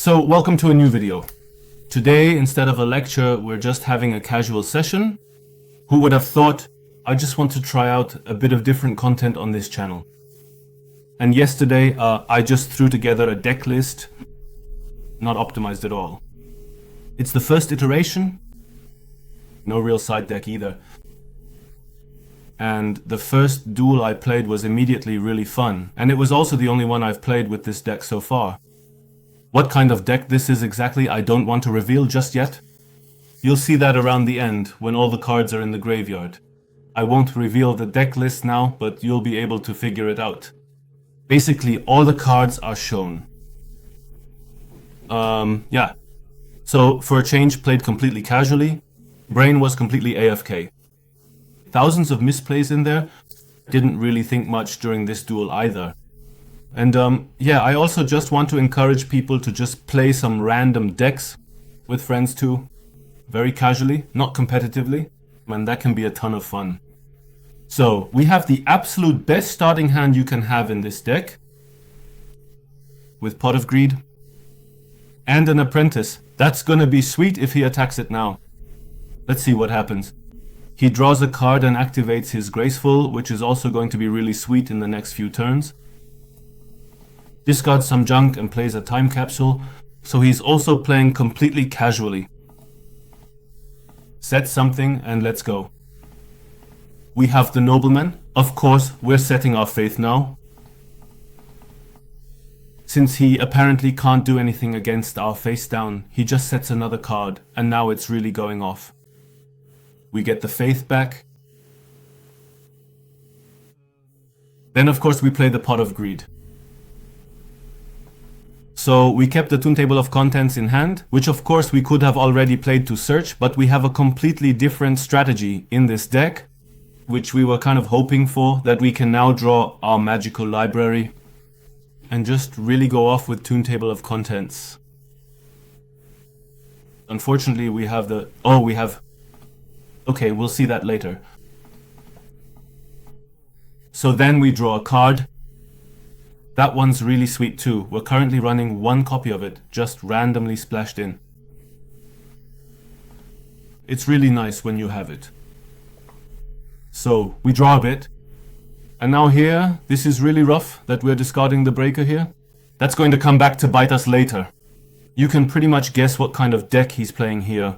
So welcome to a new video. Today, instead of a lecture, we're just having a casual session. Who would have thought? I just want to try out a bit of different content on this channel. And yesterday, I just threw together a deck list, not optimized at all. It's the first iteration, no real side deck either. And the first duel I played was immediately really fun. And it was also the only one I've played with this deck so far. What kind of deck this is exactly, I don't want to reveal just yet. You'll see that around the end, when all the cards are in the graveyard. I won't reveal the deck list now, but you'll be able to figure it out. Basically, all the cards are shown. Yeah. So, for a change, played completely casually. Brain was completely AFK. Thousands of misplays in there. Didn't really think much during this duel either. And yeah, I also just want to encourage people to just play some random decks with friends too. Very casually, not competitively, and that can be a ton of fun. So, we have the absolute best starting hand you can have in this deck. With Pot of Greed. And an Apprentice. That's gonna be sweet if he attacks it now. Let's see what happens. He draws a card and activates his Graceful, which is also going to be really sweet in the next few turns. Discards some junk and plays a time capsule, so he's also playing completely casually. Set something and let's go. We have the Nobleman. Of course, we're setting our faith now. Since he apparently can't do anything against our face down, he just sets another card, and now it's really going off. We get the faith back. Then of course we play the Pot of Greed. So we kept the Toon Table of Contents in hand, which of course we could have already played to search, but we have a completely different strategy in this deck, which we were kind of hoping for, that we can now draw our magical library and just really go off with Toon Table of Contents. Unfortunately we have the... Okay, we'll see that later. So then we draw a card. That one's really sweet too. We're currently running one copy of it, just randomly splashed in. It's really nice when you have it. So, we draw a bit. And now here, this is really rough that we're discarding the breaker here. That's going to come back to bite us later. You can pretty much guess what kind of deck he's playing here.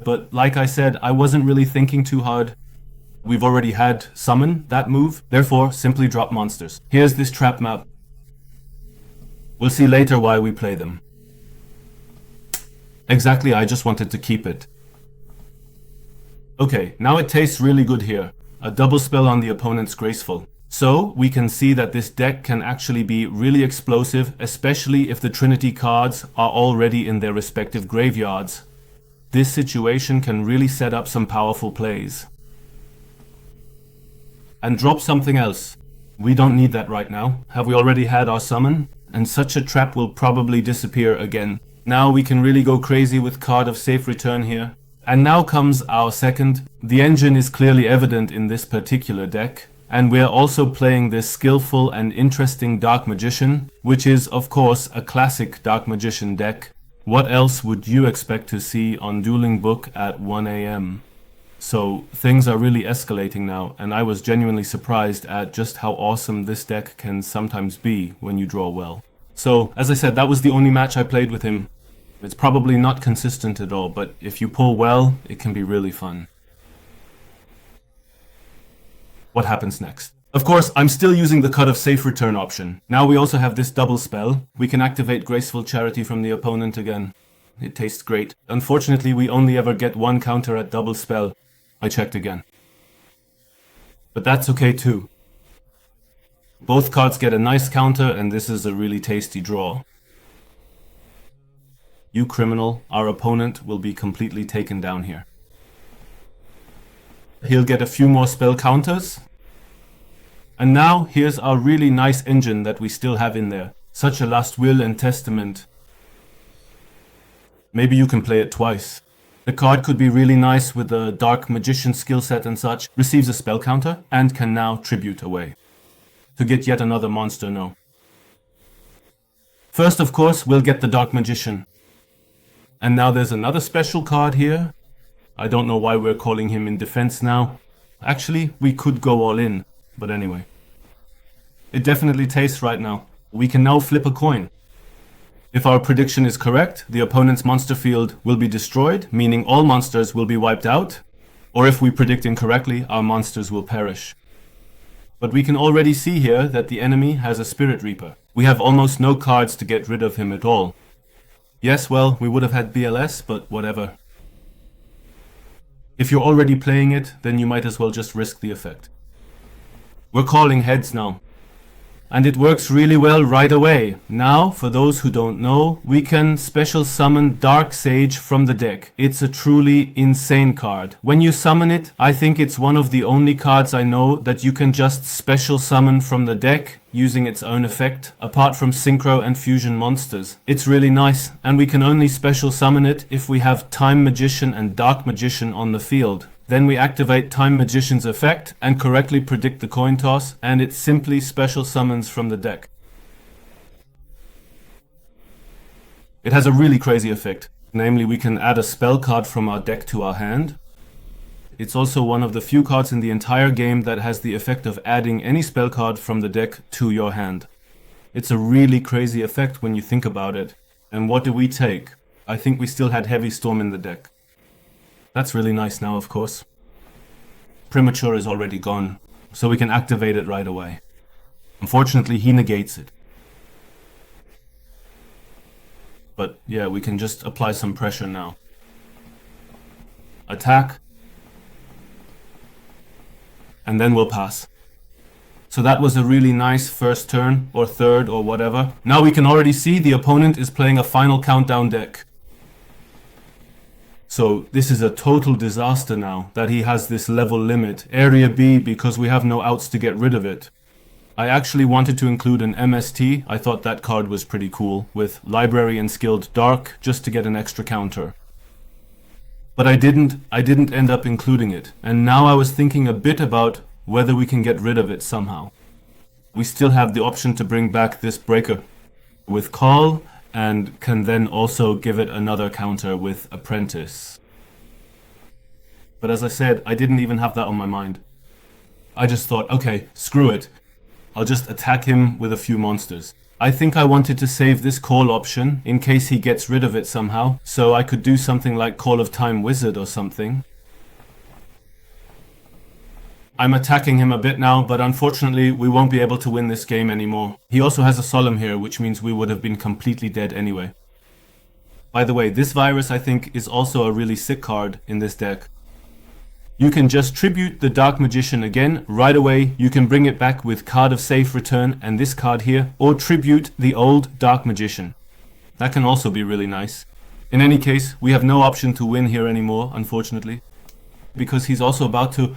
But like I said, I wasn't really thinking too hard. We've already had summon that move, therefore simply drop monsters. Here's this trap map. We'll see later why we play them. Exactly, I just wanted to keep it. Okay, now it tastes really good here. A double spell on the opponent's Graceful. So, we can see that this deck can actually be really explosive, especially if the Trinity cards are already in their respective graveyards. This situation can really set up some powerful plays. And drop something else. We don't need that right now. Have we already had our summon? And such a trap will probably disappear again. Now we can really go crazy with Card of Safe Return here. And now comes our second. The engine is clearly evident in this particular deck. And we're also playing this skillful and interesting Dark Magician, which is of course a classic Dark Magician deck. What else would you expect to see on Dueling Book at 1 AM? So things are really escalating now, and I was genuinely surprised at just how awesome this deck can sometimes be when you draw well. So, as I said, that was the only match I played with him. It's probably not consistent at all, but if you pull well, it can be really fun. What happens next? Of course, I'm still using the Cut of Safe Return option. Now we also have this double spell. We can activate Graceful Charity from the opponent again. It tastes great. Unfortunately, we only ever get one counter at double spell. I checked again. But that's okay too. Both cards get a nice counter, and this is a really tasty draw. You criminal, our opponent will be completely taken down here. He'll get a few more spell counters. And now, here's our really nice engine that we still have in there. Such a Last Will and Testament. Maybe you can play it twice. The card could be really nice with the Dark Magician skill set and such. Receives a spell counter and can now tribute away. To get yet another monster, no. First, of course, we'll get the Dark Magician. And now there's another special card here. I don't know why we're calling him in defense now. Actually, we could go all in, but anyway. It definitely tastes right now. We can now flip a coin. If our prediction is correct, the opponent's monster field will be destroyed, meaning all monsters will be wiped out. Or if we predict incorrectly, our monsters will perish. But we can already see here that the enemy has a Spirit Reaper. We have almost no cards to get rid of him at all. Yes, well, we would have had BLS, but whatever. If you're already playing it, then you might as well just risk the effect. We're calling heads now. And it works really well right away. Now, for those who don't know, we can special summon Dark Sage from the deck. It's a truly insane card. When you summon it, I think it's one of the only cards I know that you can just special summon from the deck using its own effect, apart from Synchro and Fusion monsters. It's really nice, and we can only special summon it if we have Time Magician and Dark Magician on the field. Then we activate Time Magician's effect and correctly predict the coin toss, and it simply special summons from the deck. It has a really crazy effect. Namely, we can add a spell card from our deck to our hand. It's also one of the few cards in the entire game that has the effect of adding any spell card from the deck to your hand. It's a really crazy effect when you think about it. And what do we take? I think we still had Heavy Storm in the deck. That's really nice now, of course. Premature is already gone, so we can activate it right away. Unfortunately, he negates it. But yeah, we can just apply some pressure now. Attack. And then we'll pass. So that was a really nice first turn, or third, or whatever. Now we can already see the opponent is playing a final countdown deck. So this is a total disaster now that he has this level limit, Area B, because we have no outs to get rid of it. I actually wanted to include an MST. I thought that card was pretty cool, with Library and Skilled Dark, just to get an extra counter. But I didn't end up including it, and now I was thinking a bit about whether we can get rid of it somehow. We still have the option to bring back this breaker with Call, and can then also give it another counter with Apprentice. But as I said, I didn't even have that on my mind. I just thought, okay, screw it. I'll just attack him with a few monsters. I think I wanted to save this call option in case he gets rid of it somehow, so I could do something like Call of Time Wizard or something. I'm attacking him a bit now, but unfortunately we won't be able to win this game anymore. He also has a Solemn here, which means we would have been completely dead anyway. By the way, this virus I think is also a really sick card in this deck. You can just tribute the Dark Magician again right away. You can bring it back with Card of Safe Return and this card here, or tribute the old Dark Magician. That can also be really nice. In any case, we have no option to win here anymore, unfortunately, because he's also about to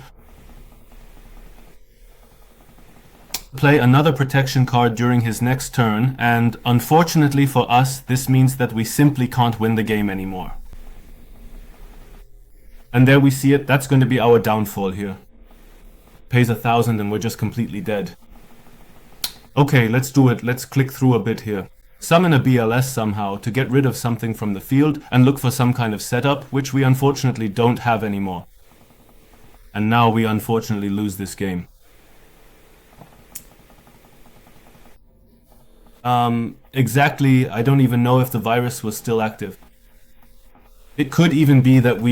play another protection card during his next turn, and unfortunately for us, this means that we simply can't win the game anymore. And there we see it, that's going to be our downfall here. Pays 1,000 and we're just completely dead. Okay, let's do it, let's click through a bit here. Summon a BLS somehow to get rid of something from the field and look for some kind of setup, which we unfortunately don't have anymore. And now we unfortunately lose this game. Exactly, I don't even know if the virus was still active. It could even be that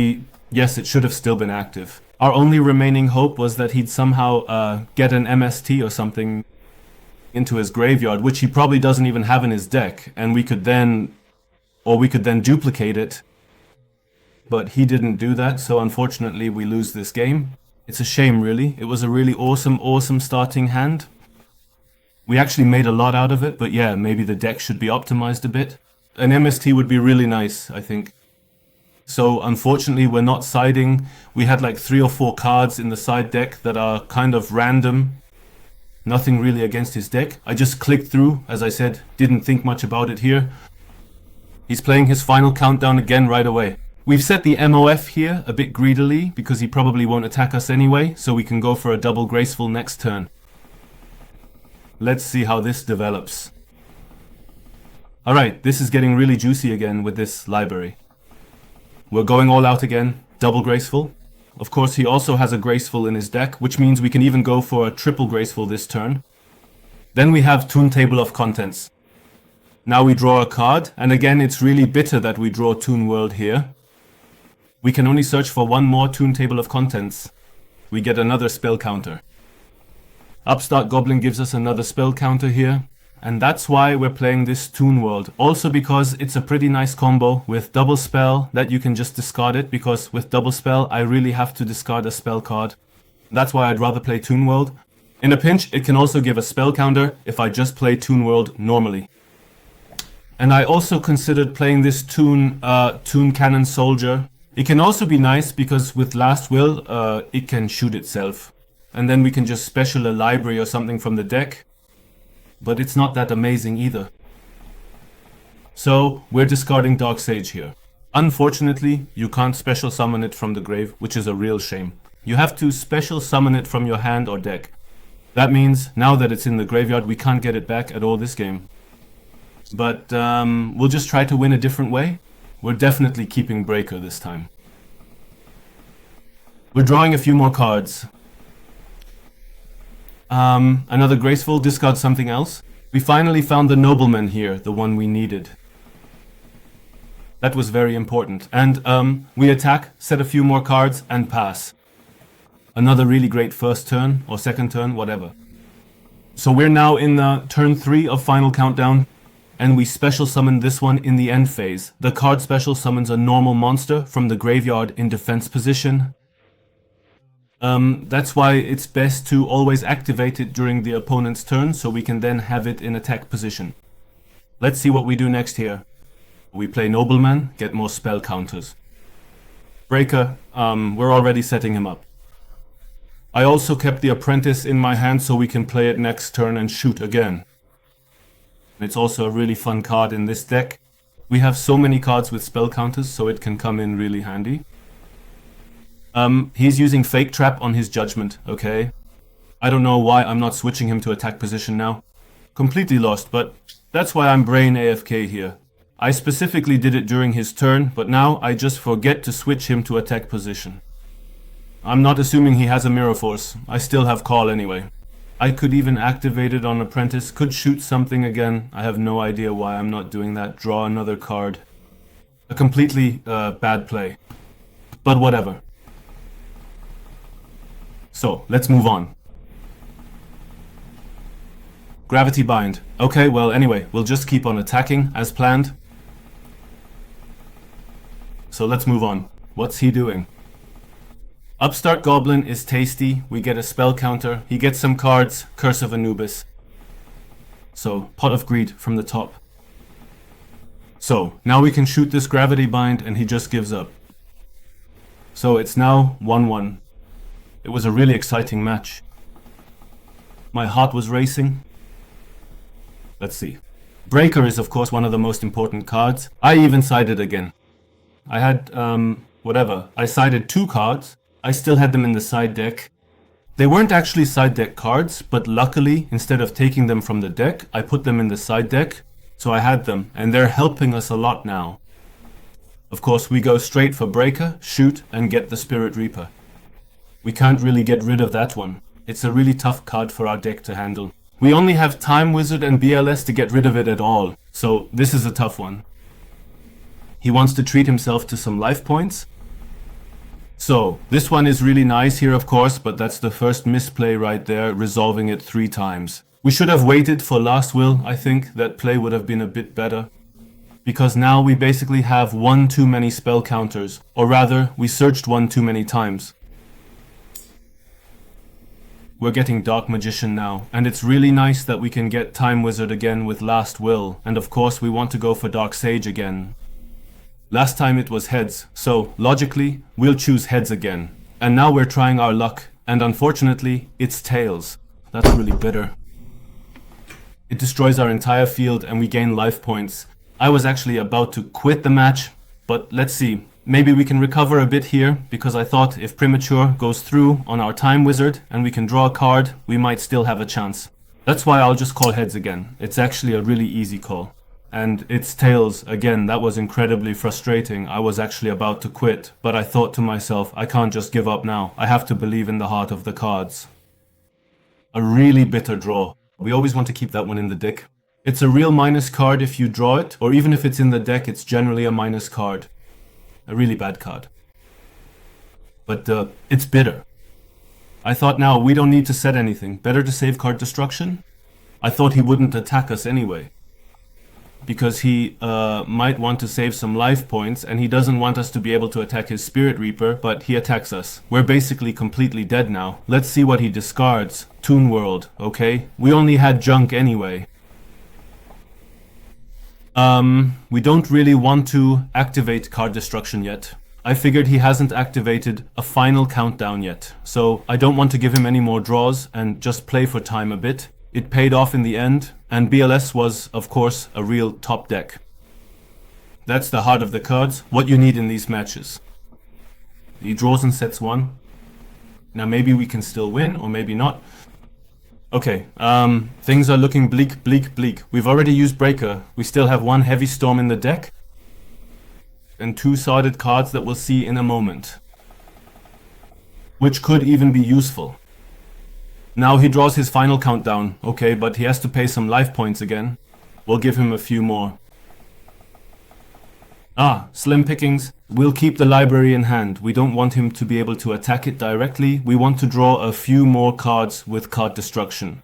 yes, it should have still been active. Our only remaining hope was that he'd somehow get an MST or something into his graveyard, which he probably doesn't even have in his deck, and we could then duplicate it. But he didn't do that, so unfortunately we lose this game. It's a shame, really. It was a really awesome starting hand. We actually made a lot out of it, but yeah, maybe the deck should be optimized a bit. An MST would be really nice, I think. So unfortunately we're not siding. We had like 3 or 4 cards in the side deck that are kind of random. Nothing really against his deck. I just clicked through, as I said, didn't think much about it here. He's playing his final countdown again right away. We've set the MOF here a bit greedily because he probably won't attack us anyway, so we can go for a double graceful next turn. Let's see how this develops. Alright, this is getting really juicy again with this library. We're going all out again, double graceful. Of course, he also has a graceful in his deck, which means we can even go for a triple graceful this turn. Then we have Toon Table of Contents. Now we draw a card, and again it's really bitter that we draw Toon World here. We can only search for one more Toon Table of Contents. We get another spell counter. Upstart Goblin gives us another spell counter here. And that's why we're playing this Toon World. Also because it's a pretty nice combo with double spell that you can just discard it, because with double spell I really have to discard a spell card. That's why I'd rather play Toon World. In a pinch it can also give a spell counter if I just play Toon World normally. And I also considered playing this Toon Cannon Soldier. It can also be nice because with Last Will it can shoot itself. And then we can just special a library or something from the deck. But it's not that amazing either. So we're discarding Dark Sage here. Unfortunately, you can't special summon it from the grave, which is a real shame. You have to special summon it from your hand or deck. That means now that it's in the graveyard, we can't get it back at all this game. But we'll just try to win a different way. We're definitely keeping Breaker this time. We're drawing a few more cards. Another graceful, discard something else. We finally found the nobleman here, the one we needed. That was very important. And we attack, set a few more cards, and pass. Another really great first turn, or second turn, whatever. So we're now in turn 3 of Final Countdown, and we special summon this one in the end phase. The card special summons a normal monster from the graveyard in defense position. That's why it's best to always activate it during the opponent's turn, so we can then have it in attack position. Let's see what we do next here. We play Nobleman, get more spell counters. Breaker, we're already setting him up. I also kept the Apprentice in my hand so we can play it next turn and shoot again. It's also a really fun card in this deck. We have so many cards with spell counters, so it can come in really handy. He's using Fake Trap on his Judgment, okay? I don't know why I'm not switching him to attack position now. Completely lost, but that's why I'm brain AFK here. I specifically did it during his turn, but now I just forget to switch him to attack position. I'm not assuming he has a Mirror Force. I still have Call anyway. I could even activate it on Apprentice, could shoot something again. I have no idea why I'm not doing that. Draw another card. A completely bad play. But whatever. So, let's move on. Gravity Bind. Okay, well anyway, we'll just keep on attacking as planned. So let's move on. What's he doing? Upstart Goblin is tasty. We get a spell counter. He gets some cards. Curse of Anubis. So, Pot of Greed from the top. So, now we can shoot this Gravity Bind and he just gives up. So it's now 1-1. It was a really exciting match. My heart was racing. Let's see. Breaker is of course one of the most important cards. I even sided again. I had, I sided 2 cards. I still had them in the side deck. They weren't actually side deck cards, but luckily, instead of taking them from the deck, I put them in the side deck. So I had them, and they're helping us a lot now. Of course, we go straight for Breaker, shoot, and get the Spirit Reaper. We can't really get rid of that one. It's a really tough card for our deck to handle. We only have Time Wizard and BLS to get rid of it at all, so this is a tough one. He wants to treat himself to some life points. So, this one is really nice here of course, but that's the first misplay right there, resolving it 3 times. We should have waited for Last Will, I think. That play would have been a bit better. Because now we basically have 1 too many spell counters. Or rather, we searched 1 too many times. We're getting Dark Magician now, and it's really nice that we can get Time Wizard again with Last Will, and of course we want to go for Dark Sage again. Last time it was heads, so logically we'll choose heads again. And now we're trying our luck, and unfortunately it's tails. That's really bitter. It destroys our entire field and we gain life points. I was actually about to quit the match, but let's see. Maybe we can recover a bit here, because I thought if Premature goes through on our Time Wizard and we can draw a card, we might still have a chance. That's why I'll just call heads again. It's actually a really easy call. and it's tails again. That was incredibly frustrating. I was actually about to quit, but I thought to myself, I can't just give up now. I have to believe in the heart of the cards. A really bitter draw. We always want to keep that one in the deck. It's a real minus card if you draw it, or even if it's in the deck, it's generally a minus card. A really bad card. But it's bitter. I thought now we don't need to set anything. Better to save card destruction? I thought he wouldn't attack us anyway. Because he might want to save some life points, and he doesn't want us to be able to attack his Spirit Reaper, but he attacks us. We're basically completely dead now. Let's see what he discards. Toon World, okay? We only had junk anyway. We don't really want to activate card destruction yet. I figured he hasn't activated a final countdown yet, so I don't want to give him any more draws and just play for time a bit. It paid off in the end, and BLS was, of course, a real top deck. That's the heart of the cards, what you need in these matches. He draws and sets one. Now maybe we can still win, or maybe not. Okay, things are looking bleak, bleak, bleak. We've already used Breaker. We still have one Heavy Storm in the deck, and two sorted cards that we'll see in a moment, which could even be useful. Now he draws his final countdown, okay, but he has to pay some life points again. We'll give him a few more. Slim pickings. We'll keep the library in hand. We don't want him to be able to attack it directly. We want to draw a few more cards with card destruction.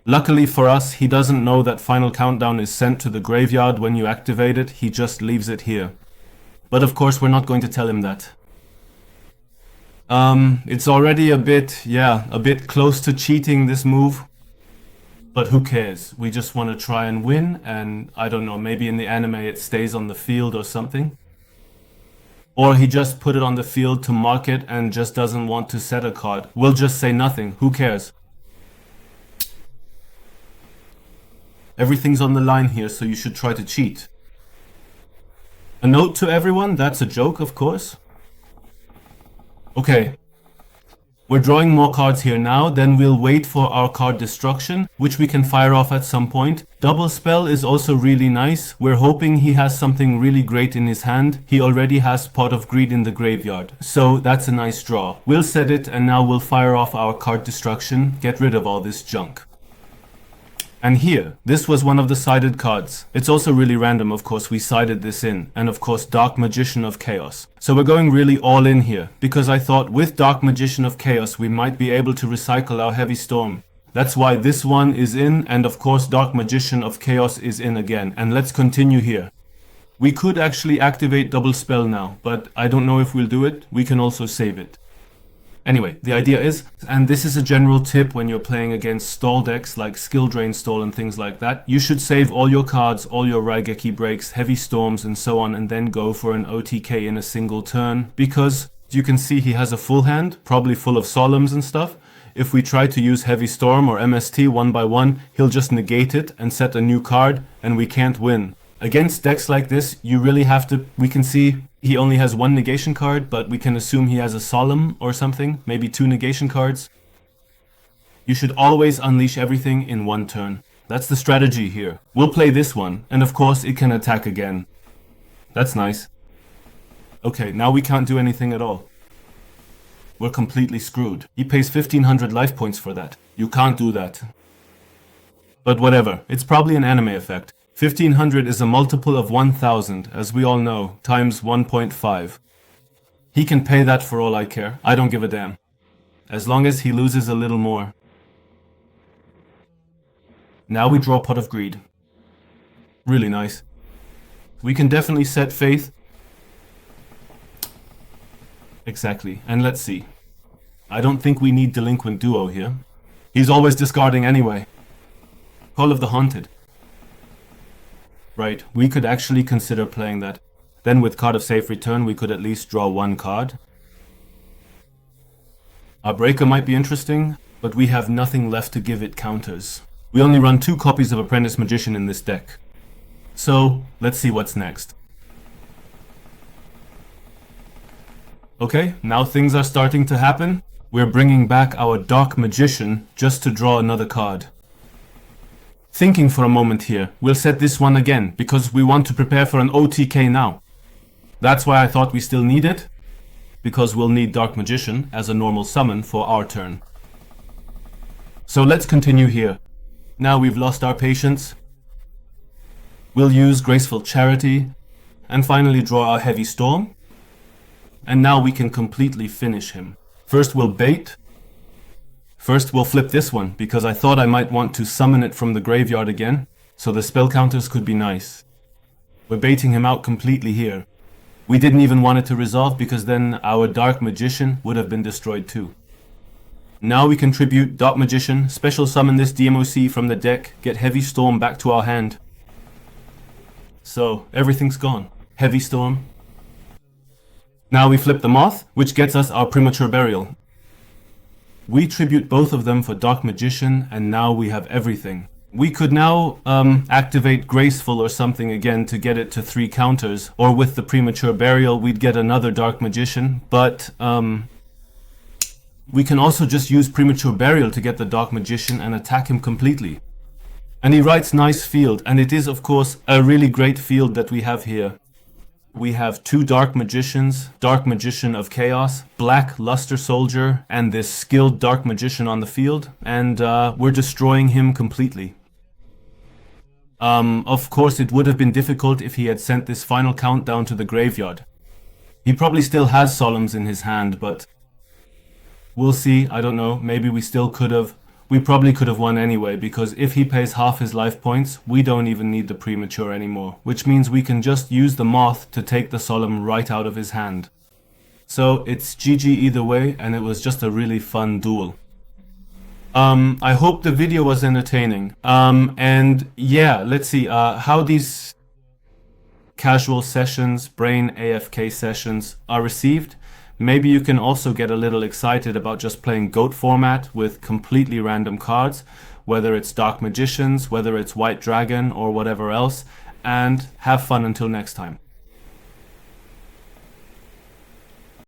Luckily for us, he doesn't know that final countdown is sent to the graveyard when you activate it. He just leaves it here. But of course, we're not going to tell him that. It's already a bit close to cheating, this move. But who cares? We just want to try and win, and I don't know, maybe in the anime it stays on the field or something. Or he just put it on the field to mark it and just doesn't want to set a card. We'll just say nothing. Who cares? Everything's on the line here, so you should try to cheat. A note to everyone, that's a joke, of course. Okay. We're drawing more cards here now, then we'll wait for our card destruction, which we can fire off at some point. Double Spell is also really nice. We're hoping he has something really great in his hand. He already has Pot of Greed in the graveyard, so that's a nice draw. We'll set it, and now we'll fire off our card destruction, get rid of all this junk. And here, this was one of the sided cards. It's also really random, of course, we sided this in. And of course, Dark Magician of Chaos. So we're going really all in here, because I thought with Dark Magician of Chaos, we might be able to recycle our Heavy Storm. That's why this one is in, and of course, Dark Magician of Chaos is in again. And let's continue here. We could actually activate Double Spell now, but I don't know if we'll do it. We can also save it. Anyway, the idea is, and this is a general tip when you're playing against stall decks like Skill Drain Stall and things like that, you should save all your cards, all your Raigeki breaks, Heavy Storms and so on, and then go for an OTK in a single turn, because you can see he has a full hand, probably full of Solemns and stuff. If we try to use Heavy Storm or MST one by one, he'll just negate it and set a new card, and we can't win. Against decks like this, you really have to, we can see he only has one negation card, but we can assume he has a Solemn or something, maybe two negation cards. You should always unleash everything in one turn. That's the strategy here. We'll play this one, and of course it can attack again. That's nice. Okay, now we can't do anything at all. We're completely screwed. He pays 1500 life points for that. You can't do that. But whatever, it's probably an anime effect. 1500 is a multiple of 1000, as we all know, times 1.5. He can pay that for all I care. I don't give a damn. As long as he loses a little more. Now we draw Pot of Greed. Really nice. We can definitely set Faith. Exactly, and let's see. I don't think we need Delinquent Duo here. He's always discarding anyway. Call of the Haunted. Right, we could actually consider playing that. Then with Card of Safe Return, we could at least draw one card. Our Breaker might be interesting, but we have nothing left to give it counters. We only run 2 copies of Apprentice Magician in this deck. So, let's see what's next. Okay, now things are starting to happen. We're bringing back our Dark Magician just to draw another card. Thinking for a moment here, we'll set this one again, because we want to prepare for an OTK now. That's why I thought we still need it, because we'll need Dark Magician as a normal summon for our turn. So let's continue here. Now we've lost our patience. We'll use Graceful Charity, and finally draw our Heavy Storm. And now we can completely finish him. First we'll bait. First we'll flip this one, because I thought I might want to summon it from the graveyard again, so the spell counters could be nice. We're baiting him out completely here. We didn't even want it to resolve, because then our Dark Magician would have been destroyed too. Now we can tribute Dark Magician, special summon this DMOC from the deck, get Heavy Storm back to our hand. So, everything's gone. Heavy Storm. Now we flip the Moth, which gets us our Premature Burial. We tribute both of them for Dark Magician, and now we have everything. We could now activate Graceful or something again to get it to 3 counters, or with the Premature Burial we'd get another Dark Magician, but we can also just use Premature Burial to get the Dark Magician and attack him completely. And he writes nice field, and it is of course a really great field that we have here. We have 2 Dark Magicians, Dark Magician of Chaos, Black Luster Soldier, and this skilled Dark Magician on the field, and we're destroying him completely. Of course it would have been difficult if he had sent this final countdown to the graveyard. He probably still has Solemns in his hand, but we'll see, I don't know, maybe we still could have. We probably could have won anyway, because if he pays half his life points, we don't even need the Premature anymore, which means we can just use the Moth to take the Solemn right out of his hand. So it's GG either way, and it was just a really fun duel. I hope the video was entertaining. And yeah, let's see how these casual sessions, brain AFK sessions are received. Maybe you can also get a little excited about just playing GOAT format with completely random cards, whether it's Dark Magicians, whether it's White Dragon, or whatever else, and have fun until next time.